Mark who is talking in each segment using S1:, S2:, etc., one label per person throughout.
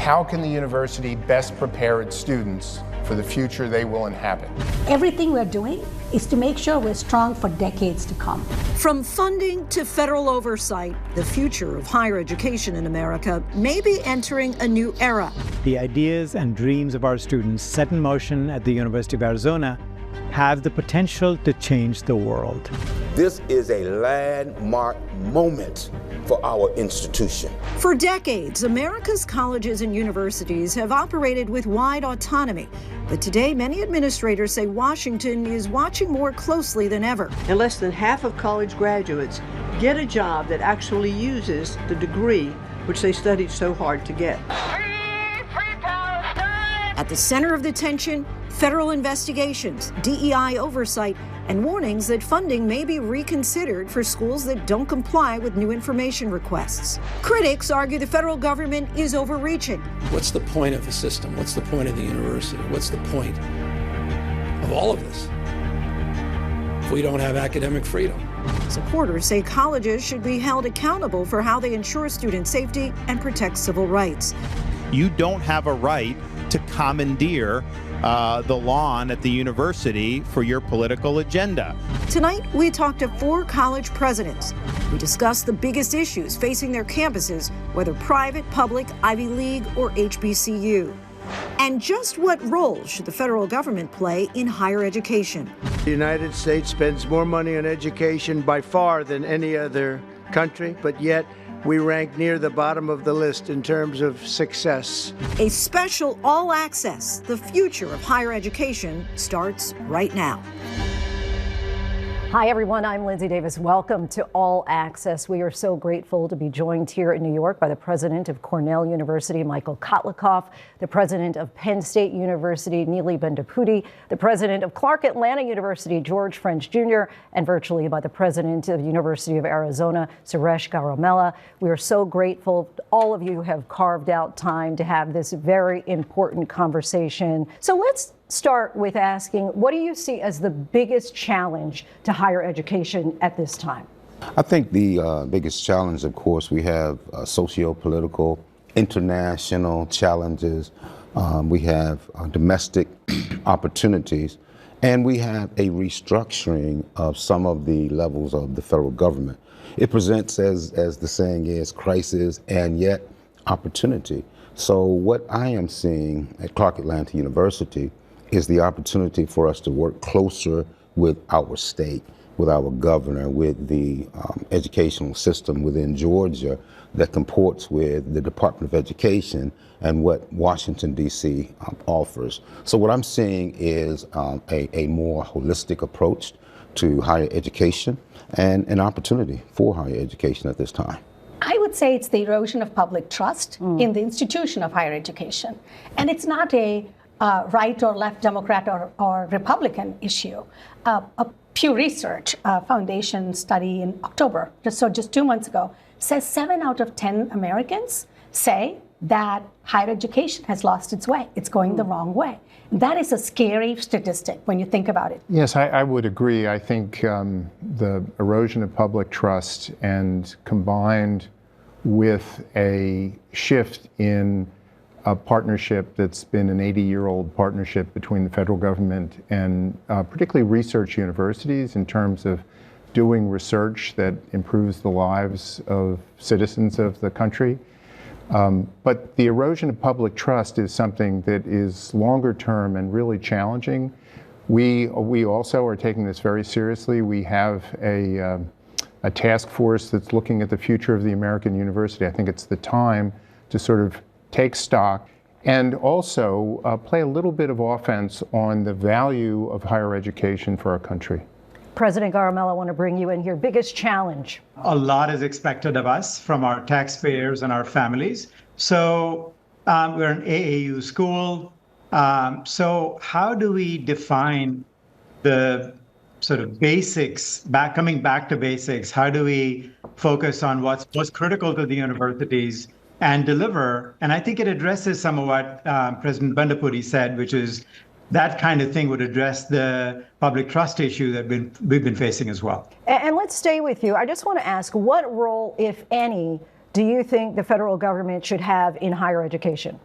S1: How can the university best prepare its students for the future they will inhabit?
S2: Everything we're doing is to make sure we're strong for decades to come.
S3: From funding to federal oversight, the future of higher education in America may be entering a new era.
S4: The ideas and dreams of our students set in motion at the University of Arizona have the potential to change the world.
S5: This is a landmark moment for our institution.
S3: For decades, America's colleges and universities have operated with wide autonomy. But today, many administrators say Washington is watching more closely than ever.
S6: And less than half of college graduates get a job that actually uses the degree which they studied so hard to get.
S3: At the center of the tension, federal investigations, DEI oversight, and warnings that funding may be reconsidered for schools that don't comply with new information requests. Critics argue the federal government is overreaching.
S7: What's the point of the system? What's the point of the university? What's the point of all of this if we don't have academic freedom?
S3: Supporters say colleges should be held accountable for how they ensure student safety and protect civil rights.
S8: You don't have a right to commandeer the lawn at the university for your political agenda.
S3: Tonight, we talked to 4 college presidents. We discussed the biggest issues facing their campuses, whether private, public, Ivy League, or HBCU. And just what role should the federal government play in higher education?
S9: The United States spends more money on education by far than any other country, but yet we rank near the bottom of the list in terms of success.
S3: A special all access, the future of higher education, starts right now.
S10: Hi, everyone. I'm Linsey Davis. Welcome to All Access. We are so grateful to be joined here in New York by the president of Cornell University, Michael Kotlikoff, the president of Penn State University, Neeli Bendapudi, the president of Clark Atlanta University, George French Jr., and virtually by the president of the University of Arizona, Suresh Garamella. We are so grateful all of you have carved out time to have this very important conversation. So let's start with asking, what do you see as the biggest challenge to higher education at this time?
S5: I think the biggest challenge, of course, we have socio-political, international challenges. We have domestic opportunities, and we have a restructuring of some of the levels of the federal government. It presents, as the saying is, crisis and yet opportunity. So what I am seeing at Clark Atlanta University is the opportunity for us to work closer with our state, with our governor, with the educational system within Georgia that comports with the Department of Education and what Washington, D.C. Offers. So what I'm seeing is a more holistic approach to higher education and an opportunity for higher education at this time.
S2: I would say it's the erosion of public trust in the institution of higher education. And it's not a right or left Democrat or Republican issue. A Pew Research Foundation study in October, just 2 months ago, says 7 out of 10 Americans say that higher education has lost its way. It's going the wrong way. That is a scary statistic when you think about it.
S1: Yes, I would agree. I think the erosion of public trust and combined with a shift in a partnership that's been an 80-year-old partnership between the federal government and particularly research universities in terms of doing research that improves the lives of citizens of the country. But the erosion of public trust is something that is longer term and really challenging. We also are taking this very seriously. We have a task force that's looking at the future of the American university. I think it's the time to sort of take stock and also play a little bit of offense on the value of higher education for our country.
S10: President Garamella, I want to bring you in here. Biggest challenge?
S4: A lot is expected of us from our taxpayers and our families. So we're an AAU school. So how do we define the sort of basics, coming back to basics? How do we focus on what's most critical to the universities and deliver? And I think it addresses some of what President Bendapudi said, which is that kind of thing would address the public trust issue that we've been facing as well.
S10: And let's stay with you. I just want to ask, what role, if any, do you think the federal government should have in higher education?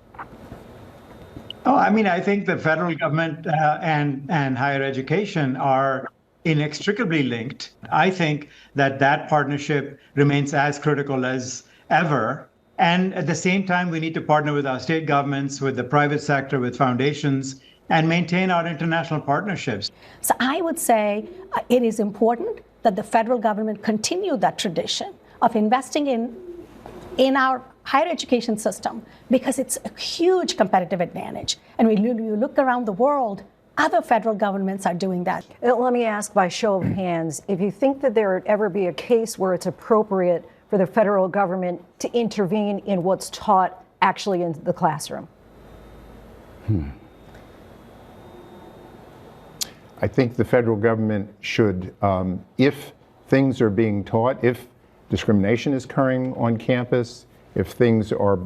S4: Oh, I mean, I think the federal government and higher education are inextricably linked. I think that partnership remains as critical as ever. And at the same time, we need to partner with our state governments, with the private sector, with foundations, and maintain our international partnerships.
S2: So I would say it is important that the federal government continue that tradition of investing in our higher education system, because it's a huge competitive advantage. And when you look around the world, other federal governments are doing that.
S10: Let me ask by show of hands, if you think that there would ever be a case where it's appropriate for the federal government to intervene in what's taught actually in the classroom.
S1: I think the federal government should, if things are being taught, if discrimination is occurring on campus, if things are,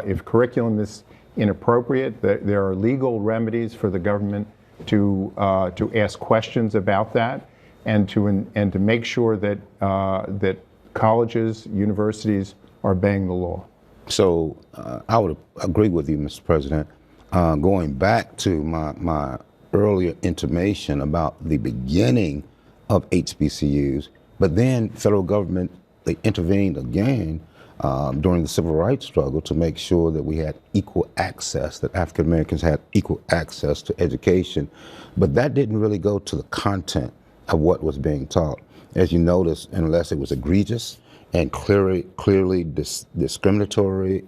S1: if curriculum is inappropriate, there are legal remedies for the government to ask questions about that, and to make sure that that colleges, universities are obeying the law.
S5: So I would agree with you, Mr. President. Going back to my earlier intimation about the beginning of HBCUs, but then federal government, they intervened again during the civil rights struggle to make sure that we had equal access, that African Americans had equal access to education. But that didn't really go to the content of what was being taught. As you notice, unless it was egregious and clearly discriminatory,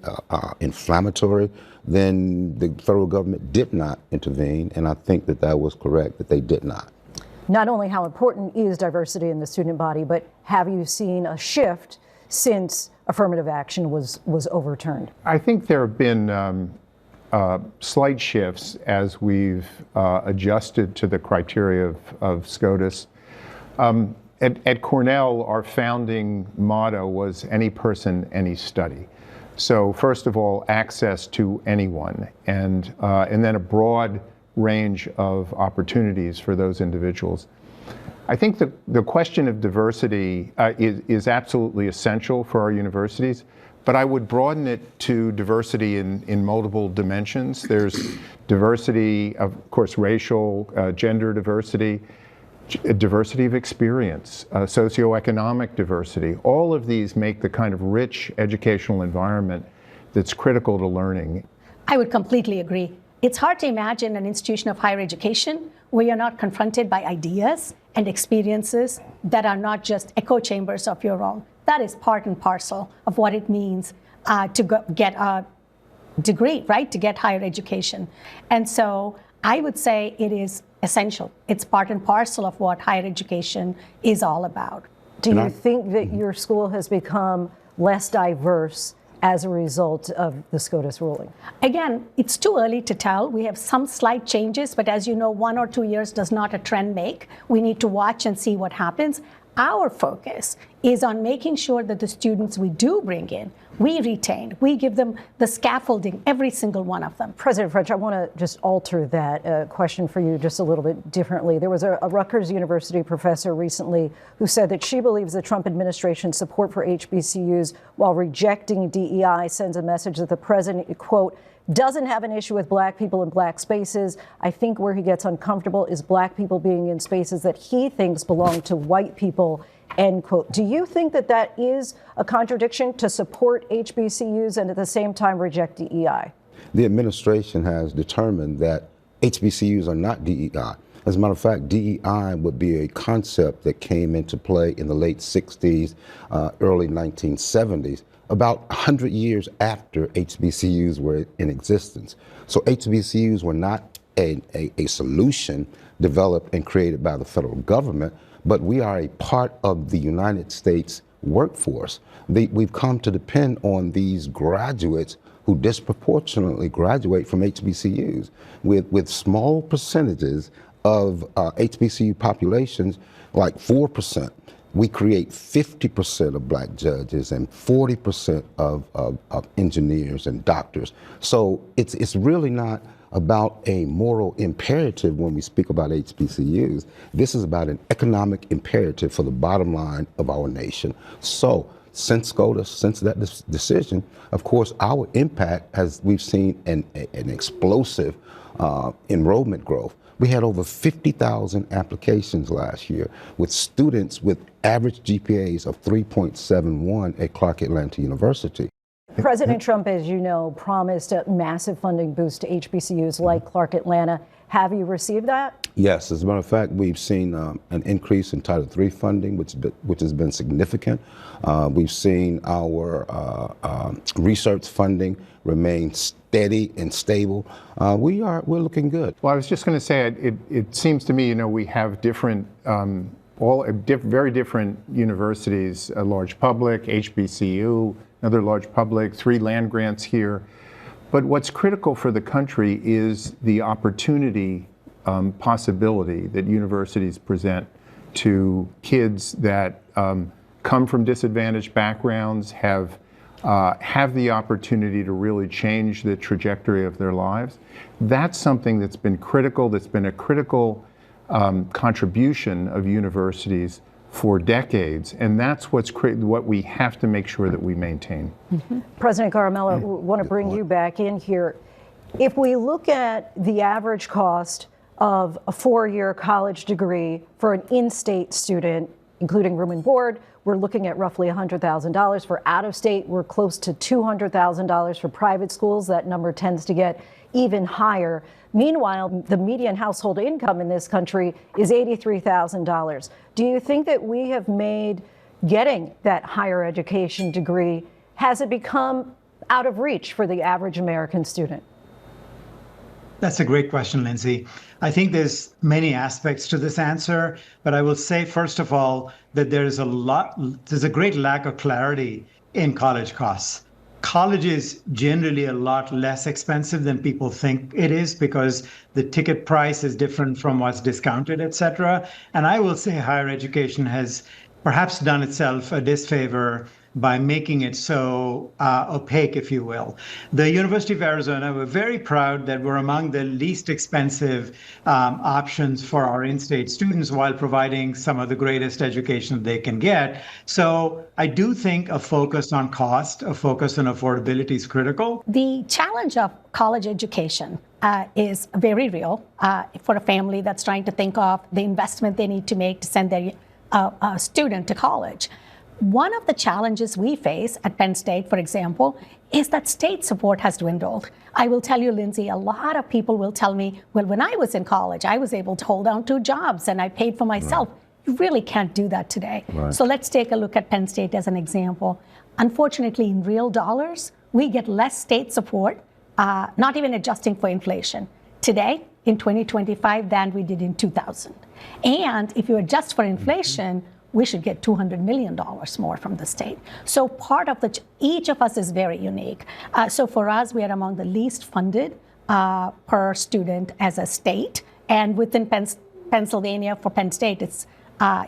S5: inflammatory, then the federal government did not intervene, and I think that was correct, that they did not.
S10: Not only how important is diversity in the student body, but have you seen a shift since affirmative action was overturned?
S1: I think there have been slight shifts as we've adjusted to the criteria of SCOTUS. At Cornell, our founding motto was any person, any study. So first of all, access to anyone, and then a broad range of opportunities for those individuals. I think the question of diversity is absolutely essential for our universities, but I would broaden it to diversity in multiple dimensions. There's diversity, of course, racial, gender diversity, diversity of experience, socioeconomic diversity. All of these make the kind of rich educational environment that's critical to learning.
S2: I would completely agree. It's hard to imagine an institution of higher education where you're not confronted by ideas and experiences that are not just echo chambers of your own. That is part and parcel of what it means to get a degree, right? To get higher education. And so I would say it is essential. It's part and parcel of what higher education is all about.
S10: Do you think that your school has become less diverse as a result of the SCOTUS ruling?
S2: Again, it's too early to tell. We have some slight changes, but as you know, 1 or 2 years does not a trend make. We need to watch and see what happens. Our focus is on making sure that the students we do bring in, we retain, we give them the scaffolding, every single one of them.
S10: President French, I want to just alter that question for you just a little bit differently. There was a Rutgers University professor recently who said that she believes the Trump administration's support for HBCUs while rejecting DEI sends a message that the president, quote, doesn't have an issue with black people in black spaces. I think where he gets uncomfortable is black people being in spaces that he thinks belong to white people, end quote. Do you think that that is a contradiction to support HBCUs and at the same time reject DEI?
S5: The administration has determined that HBCUs are not DEI. As a matter of fact, DEI would be a concept that came into play in the late 60s, early 1970s. About 100 years after HBCUs were in existence. So HBCUs were not a solution developed and created by the federal government, but we are a part of the United States workforce. We've come to depend on these graduates who disproportionately graduate from HBCUs with small percentages of HBCU populations, like 4%. We create 50% of black judges and 40% of engineers and doctors. So it's really not about a moral imperative when we speak about HBCUs. This is about an economic imperative for the bottom line of our nation. So since that decision, of course, our impact we've seen an explosive enrollment growth. We had over 50,000 applications last year with students with average GPAs of 3.71 at Clark Atlanta University.
S10: President Trump, as you know, promised a massive funding boost to HBCUs like Clark Atlanta. Have you received that?
S5: Yes, as a matter of fact, we've seen an increase in Title III funding, which has been significant. We've seen our research funding remain steady and stable. We're looking good.
S1: Well, I was just going to say, it seems to me, we have different, very different universities, a large public, HBCU, another large public, 3 land grants here. But what's critical for the country is the opportunity, possibility that universities present to kids that come from disadvantaged backgrounds, have the opportunity to really change the trajectory of their lives. That's something that's been critical, that's been a critical contribution of universities for decades, and that's what we have to make sure that we maintain.
S10: Mm-hmm. President Garamella, want to bring you back in here. If we look at the average cost of a 4-year college degree for an in-state student, including room and board, we're looking at roughly $100,000. For out-of-state, we're close to $200,000. For private schools, that number tends to get even higher. Meanwhile, the median household income in this country is $83,000. Do you think that we have made getting that higher education degree, has it become out of reach for the average American student?
S4: That's a great question, Linsey. I think there's many aspects to this answer, but I will say, first of all, that there's a great lack of clarity in college costs. College is generally a lot less expensive than people think it is because the ticket price is different from what's discounted, et cetera. And I will say higher education has perhaps done itself a disfavor by making it so opaque, if you will. The University of Arizona, we're very proud that we're among the least expensive options for our in-state students while providing some of the greatest education they can get. So I do think a focus on cost, a focus on affordability is critical.
S2: The challenge of college education is very real for a family that's trying to think of the investment they need to make to send their student to college. One of the challenges we face at Penn State, for example, is that state support has dwindled. I will tell you, Linsey, a lot of people will tell me, well, when I was in college, I was able to hold down 2 jobs and I paid for myself. Right. You really can't do that today. Right. So let's take a look at Penn State as an example. Unfortunately, in real dollars, we get less state support, not even adjusting for inflation, today in 2025 than we did in 2000. And if you adjust for inflation, we should get $200 million more from the state. So part of each of us is very unique. So for us, we are among the least funded per student as a state. And within Pennsylvania, for Penn State, it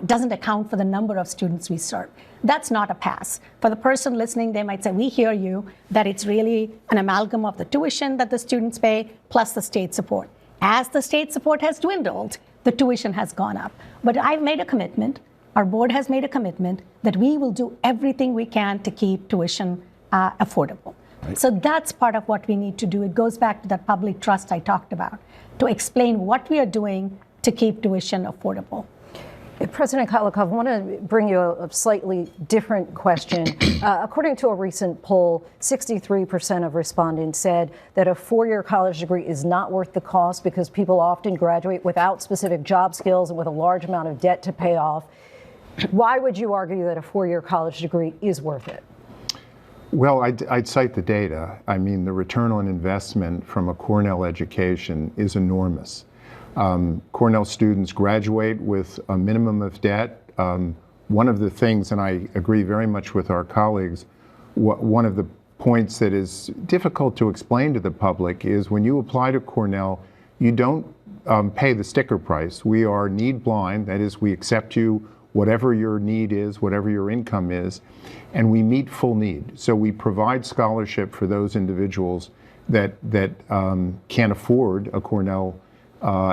S2: doesn't account for the number of students we serve. That's not a pass. For the person listening, they might say, we hear you, that it's really an amalgam of the tuition that the students pay plus the state support. As the state support has dwindled, the tuition has gone up. But I've made a commitment. Our board has made a commitment that we will do everything we can to keep tuition affordable. Right. So that's part of what we need to do. It goes back to that public trust I talked about, to explain what we are doing to keep tuition affordable.
S10: President Kotlikov, I want to bring you a slightly different question. According to a recent poll, 63% of respondents said that a 4-year college degree is not worth the cost because people often graduate without specific job skills and with a large amount of debt to pay off. Why would you argue that a 4-year college degree is worth it?
S1: Well, I'd cite the data. I mean, the return on investment from a Cornell education is enormous. Cornell students graduate with a minimum of debt. One of the things, and I agree very much with our colleagues, one of the points that is difficult to explain to the public is when you apply to Cornell, you don't pay the sticker price. We are need blind, that is, we accept you whatever your need is, whatever your income is, and we meet full need. So we provide scholarship for those individuals that can't afford a Cornell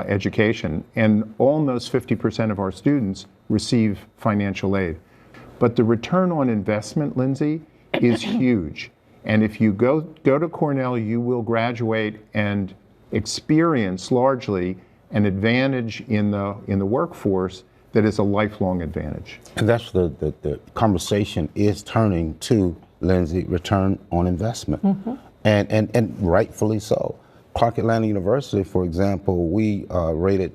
S1: education, and almost 50% of our students receive financial aid. But the return on investment, Linsey, is huge. And if you go to Cornell, you will graduate and experience largely an advantage in the workforce that is a lifelong advantage.
S5: And that's the conversation is turning to, Linsey, return on investment. And rightfully so. Clark Atlanta University, for example, we rated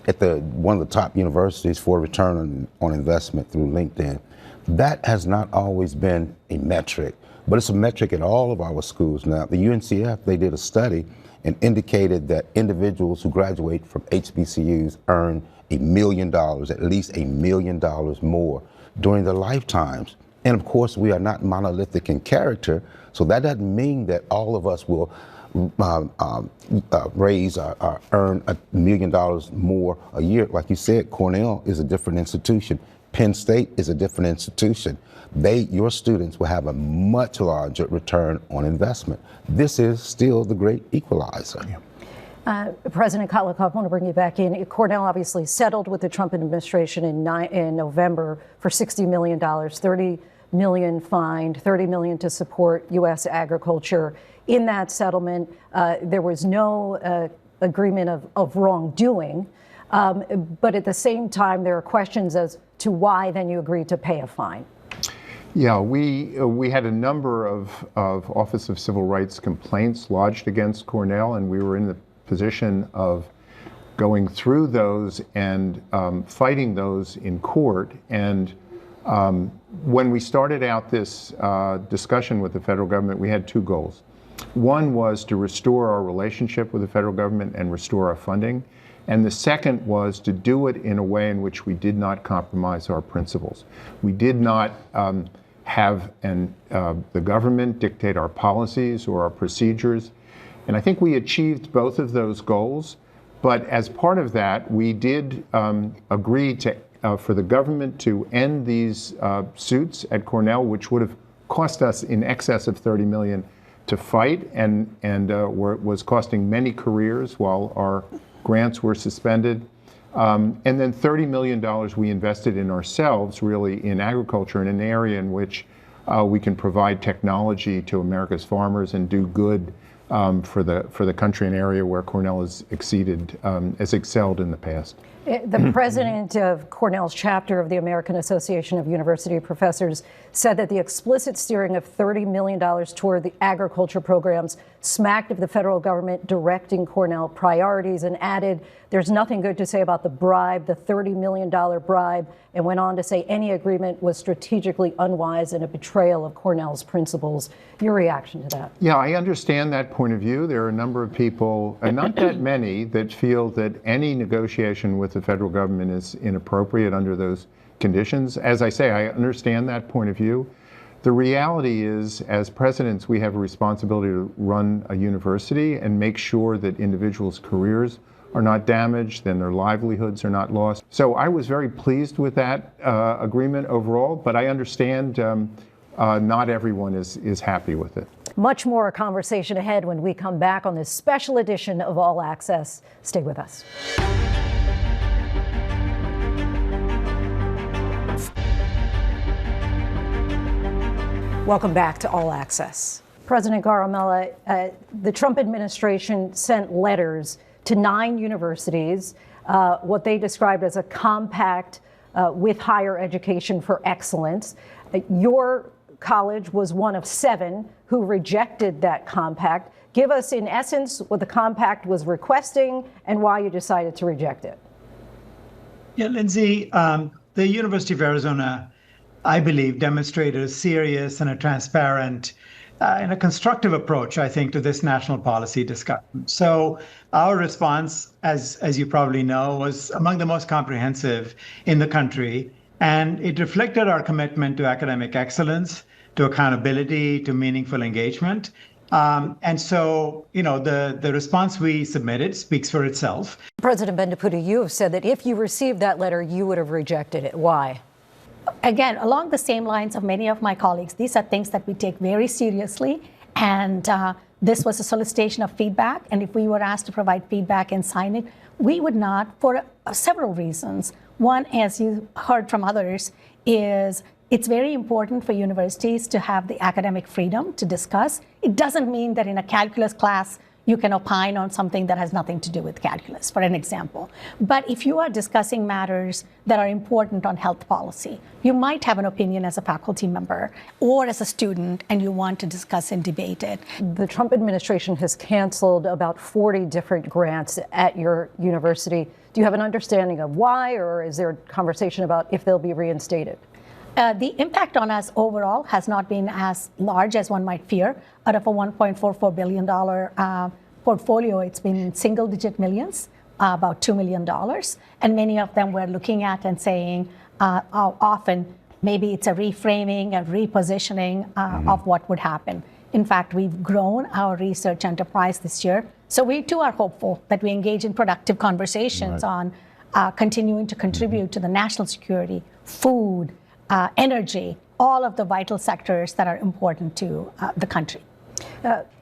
S5: at one of the top universities for return on investment through LinkedIn. That has not always been a metric, but it's a metric at all of our schools now. The UNCF, they did a study and indicated that individuals who graduate from HBCUs earn $1 million, at least $1 million more during their lifetimes. And of course, we are not monolithic in character, so that doesn't mean that all of us will raise or earn $1 million more a year. Like you said, Cornell is a different institution. Penn State is a different institution. Your students will have a much larger return on investment. This is still the great equalizer.
S10: President Kotlikoff, I want to bring you back in. Cornell obviously settled with the Trump administration in November for $60 million, $30 million fined, $30 million to support U.S. agriculture. In that settlement, there was no agreement of wrongdoing, but at the same time, there are questions as to why then you agreed to pay a fine.
S1: Yeah, we had a number of Office of Civil Rights complaints lodged against Cornell, and we were in the position of going through those and fighting those in court. And when we started out this discussion with the federal government, we had two goals. One was to restore our relationship with the federal government and restore our funding. And the second was to do it in a way in which we did not compromise our principles. We did not have the government dictate our policies or our procedures. And I think we achieved both of those goals. But as part of that, we did agree for the government to end these suits at Cornell, which would have cost us in excess of $30 million to fight, and was costing many careers while our grants were suspended. And then $30 million we invested in ourselves, really, in agriculture, in an area in which we can provide technology to America's farmers and do good for the country, an area where Cornell has excelled in the past.
S10: The president of Cornell's chapter of the American Association of University Professors said that the explicit steering of $30 million toward the agriculture programs smacked of the federal government directing Cornell priorities, and added there's nothing good to say about the bribe, the $30 million bribe, and went on to say any agreement was strategically unwise and a betrayal of Cornell's principles. Your reaction to that?
S1: Yeah, I understand that point of view. There are a number of people, not that many, that feel that any negotiation with the federal government is inappropriate under those conditions. As I say, I understand that point of view. The reality is, as presidents, we have a responsibility to run a university and make sure that individuals' careers are not damaged and their livelihoods are not lost. So I was very pleased with that agreement overall, but I understand not everyone is happy with it.
S10: Much more conversation ahead when we come back on this special edition of All Access. Stay with us. Welcome back to All Access. President Garamella, the Trump administration sent letters to 9 universities, what they described as a compact with higher education for excellence. Your college was one of 7 who rejected that compact. Give us, in essence, what the compact was requesting and why you decided to reject it.
S4: Yeah, Linsey, the University of Arizona, I believe, demonstrated a serious and a transparent and a constructive approach, I think, to this national policy discussion. So our response, as you probably know, was among the most comprehensive in the country. And it reflected our commitment to academic excellence, to accountability, to meaningful engagement. And so, the response we submitted speaks for itself.
S10: President Bendapudi, you have said that if you received that letter, you would have rejected it. Why?
S2: Again, along the same lines of many of my colleagues, these are things that we take very seriously. And this was a solicitation of feedback. And if we were asked to provide feedback and sign it, we would not, for several reasons. One, as you heard from others, is it's very important for universities to have the academic freedom to discuss. It doesn't mean that in a calculus class, you can opine on something that has nothing to do with calculus, for an example. But if you are discussing matters that are important on health policy, you might have an opinion as a faculty member or as a student, and you want to discuss and debate it.
S10: The Trump administration has canceled about 40 different grants at your university. Do you have an understanding of why, or is there a conversation about if they'll be reinstated?
S2: The impact on us overall has not been as large as one might fear. Out of a $1.44 billion portfolio, it's been in single-digit millions, about $2 million. And many of them we're looking at and saying often maybe it's a reframing, a repositioning of what would happen. In fact, we've grown our research enterprise this year. So we too are hopeful that we engage in productive conversations on continuing to contribute to the national security, food, energy, all of the vital sectors that are important to the country.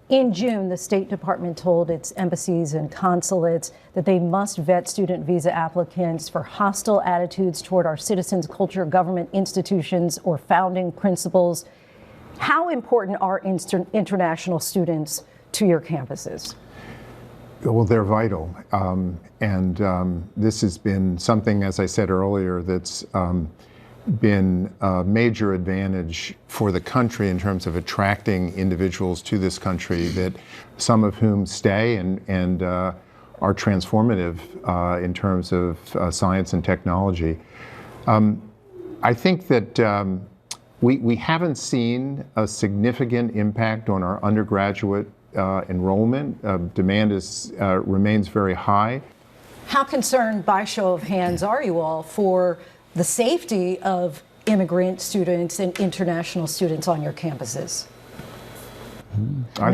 S10: In June, the State Department told its embassies and consulates that they must vet student visa applicants for hostile attitudes toward our citizens, culture, government institutions, or founding principles. How important are international students to your campuses?
S1: Well, they're vital. This has been something, as I said earlier, that's been a major advantage for the country in terms of attracting individuals to this country, that some of whom stay and are transformative in terms of science and technology. I think that we haven't seen a significant impact on our undergraduate enrollment. Demand remains very high.
S10: How concerned, by show of hands, are you all for the safety of immigrant students and international students on your campuses?
S1: I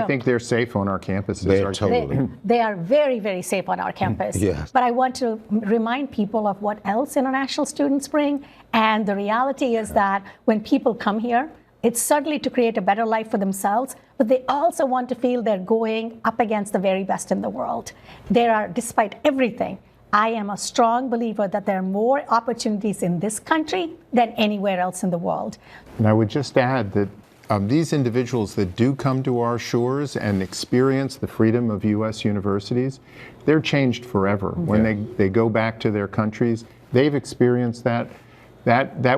S1: think they're safe on our campuses.
S2: They are very, very safe on our campus.
S5: Yes.
S2: But I want to remind people of what else international students bring. And the reality is that when people come here, it's certainly to create a better life for themselves, but they also want to feel they're going up against the very best in the world. There are, despite everything, I am a strong believer that there are more opportunities in this country than anywhere else in the world.
S1: And I would just add that these individuals that do come to our shores and experience the freedom of U.S. universities, they're changed forever. When they go back to their countries, they've experienced that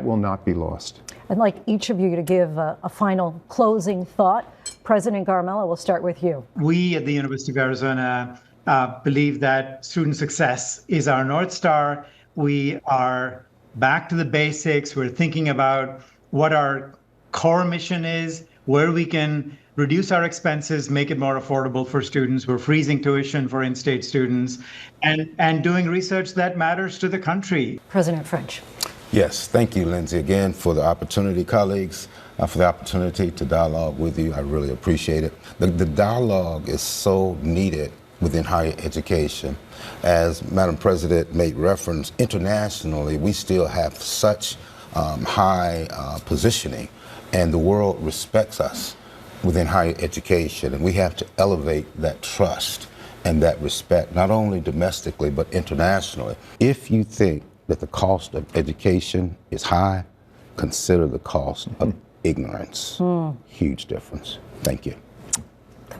S1: will not be lost.
S10: I'd like each of you to give a final closing thought. President Garmella, we'll start with you.
S4: We at the University of Arizona believe that student success is our North Star. We are back to the basics. We're thinking about what our core mission is, where we can reduce our expenses, make it more affordable for students. We're freezing tuition for in-state students and doing research that matters to the country.
S10: President French.
S5: Yes, thank you, Linsey, again for the opportunity, colleagues, for the opportunity to dialogue with you. I really appreciate it. The dialogue is so needed within higher education. As Madam President made reference, internationally, we still have such high positioning, and the world respects us within higher education, and we have to elevate that trust and that respect, not only domestically, but internationally. If you think that the cost of education is high, consider the cost of ignorance. Huge difference. Thank you.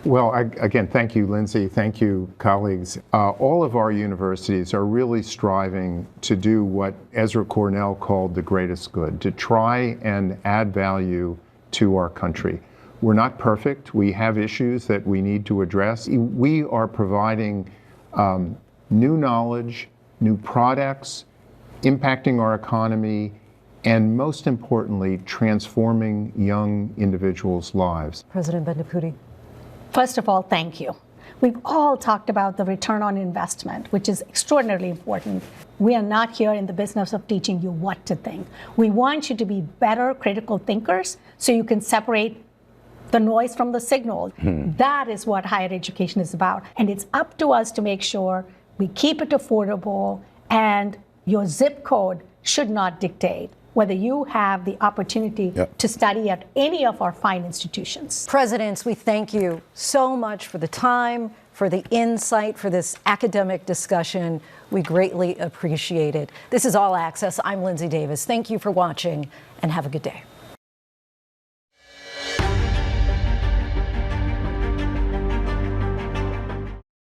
S1: Well, again, thank you, Linsey. Thank you, colleagues. All of our universities are really striving to do what Ezra Cornell called the greatest good, to try and add value to our country. We're not perfect. We have issues that we need to address. We are providing new knowledge, new products, impacting our economy, and most importantly, transforming young individuals' lives.
S10: President Bendapudi.
S2: First of all, thank you. We've all talked about the return on investment, which is extraordinarily important. We are not here in the business of teaching you what to think. We want you to be better critical thinkers so you can separate the noise from the signal. That is what higher education is about. And it's up to us to make sure we keep it affordable, and your zip code should not dictate whether you have the opportunity to study at any of our fine institutions.
S10: Presidents, we thank you so much for the time, for the insight, for this academic discussion. We greatly appreciate it. This is All Access. I'm Linsey Davis. Thank you for watching, and have a good day.